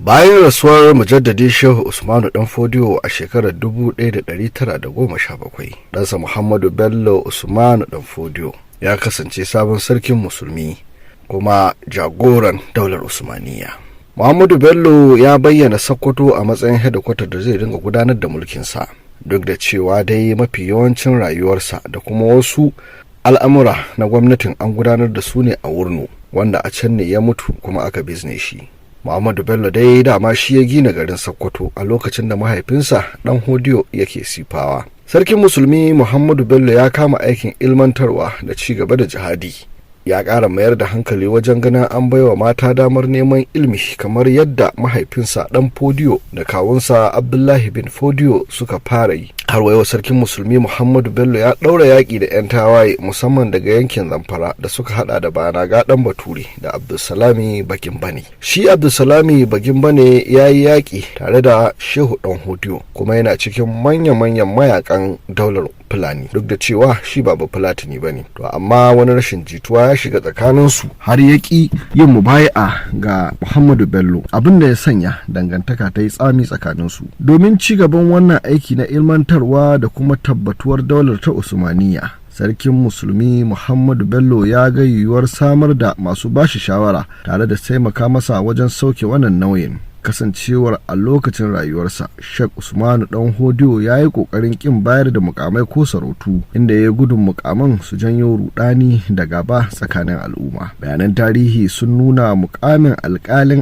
Bayan rasuwar mujaddadi Shehu Usmanu Dan Fodiyo a shekarar 1917, ɗansa Muhammadu Bello Usmanu Dan Fodiyo ya kasance sabon sarkin musulmi kuma jagoran daular Usmaniyya. Muhammadu Bello ya bayyana Sokoto a matsayin hedikwatar da zai dinga gudanar da mulkinsa, duk da cewa dai mafi yawancin rayuwarsa da kuma wasu al'amura na gwamnatin an gudanar da su ne a Wurno, wanda a can ne ya mutu kuma aka bizne shi. Muhammadu Bello dai dama shi ya gina garin Sokoto a lokacin da mahaifinsa Dan Fodiyo yake Sifawa. Sarkin musulmi Muhammadu Bello ya kama aikin ilmantarwa da ci gaba da jihadi. Ya ƙara mayar da hankali wajen ganin an baiwa mata damar neman ilimi kamar yadda mahaifinsa Dan Fodiyo da kawunsa Abdullahi bin Fodiyo suka fara yi. Har wayo sarkin musulmi Muhammadu Bello ya ɗaura yaƙi da 'yan tawaye musamman daga yankin Zamfara da suka hada da Banaga Dan Bature da Abdulsalami Bagimbane. Shi Abdulsalami Bagimbane ya yi yaƙi tare da Shehu Dan Fodiyo kuma yana cikin manya-manyan mayakan daular Fulani, duk da cewa shi ba Fulatani ba ne. To amma wani rashin jituwa ya shiga tsakaninsu har ya ƙi yin mubaya'a ga Muhammadu Bello, abin da ya sanya dangantaka ta yi tsami tsakaninsu. Domin ci gaban wannan aiki na ilmantarwa da kuma tabbatuwar daular ta Usmaniyya, sarkin musulmi Muhammadu Bello ya ga yiwuwar samar da masu bashi shawara tare da taimaka masa wajen sauke wannan nauyin. Kasancewar a lokacin rayuwarsa Sheikh Usmanu Dan Fodiyo ya yi kokarin kin bayar da mukamai ko sarautu, inda ya gudun mukaman su janyo rudani da gaba tsakanin al'umma. Bayanan tarihi sun nuna mukamin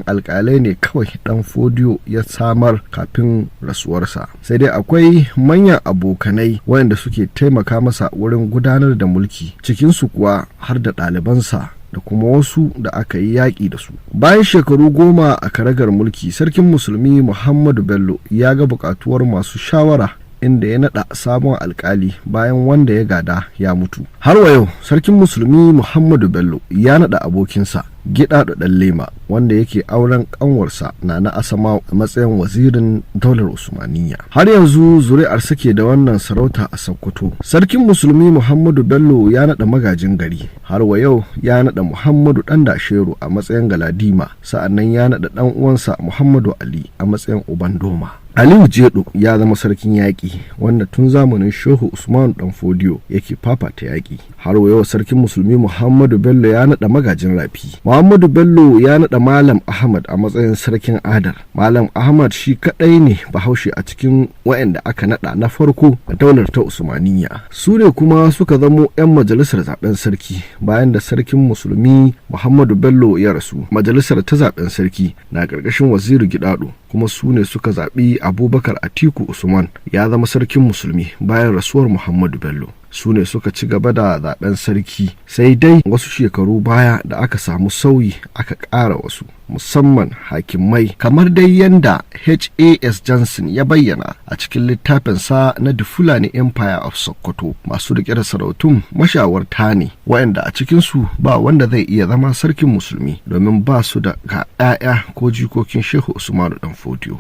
alkalai ne kawai Dan Fodiyo ya samar kafin rasuwarsa, sai dai akwai manyan abokanai wayanda suke taimaka masa wurin gudanar da mulki, cikinsu kuwa har da ɗalibansa da kuma wasu da aka yi yaƙi da su. Bayan shekaru 10 a karagar mulki, sarkin musulmi Muhammadu Bello ya ga buƙatuwar masu shawara, inda ya naɗa sabon alƙali bayan wanda ya gada ya mutu. Har wa yau sarkin musulmi Muhammadu Bello ya naɗa abokinsa Gidado Dan Lema, wanda yake auren ƙanwarsa Nana Asama a matsayin wazirin daular Usmaniyya. Har yanzu zuri'ar suke da wannan sarauta a Sokoto. Sarkin musulmi Muhammadu Bello ya naɗa magajin gari. Har wa yau ya naɗa Muhammadu Dan Dasheru a matsayin Galadima, sa'annan ya naɗa ɗan uwansa Muhammadu Ali a matsayin Uban Doma. Aliyu Jedo ya zama sarkin yaƙi, wanda tun zamanin Shehu Usmanu Dan Fodiyo yake fafata yaƙi. Har wa yau sarkin musulmi Muhammadu Bello ya naɗa magajin rafi. Muhammadu Bello ya naɗa Malam Ahmad a matsayin sarkin Adar. Malam Ahmad shi kaɗai ne Bahaushe a cikin waɗanda aka naɗa na farko a daular ta Usmaniyya. Su ne kuma suka zamo 'yan majalisar zaben sarki bayan da sarkin musulmi Muhammadu Bello ya rasu. Majalisar ta zaben sarki na ƙarƙashin Waziri Gidado, kuma su ne suka zaɓi Abubakar Atiku Usman ya zama sarkin musulmi bayan rasuwar Muhammadu Bello. Su ne suka ci gaba da zaben sarki, sai dai wasu shekaru baya da aka samu sauyi aka ƙara wasu, musamman hakimai, kamar dai yanda H.A.S. Johnson ya bayyana a cikin littafinsa na The Fulani Empire of Sokoto. Masu riƙe da sarautun mashawarta ne, waɗanda a cikinsu ba wanda zai iya zama sarkin musulmi domin ba su da ga 'ya'ya ko jikokin Shehu Usmanu Dan Fodiyo.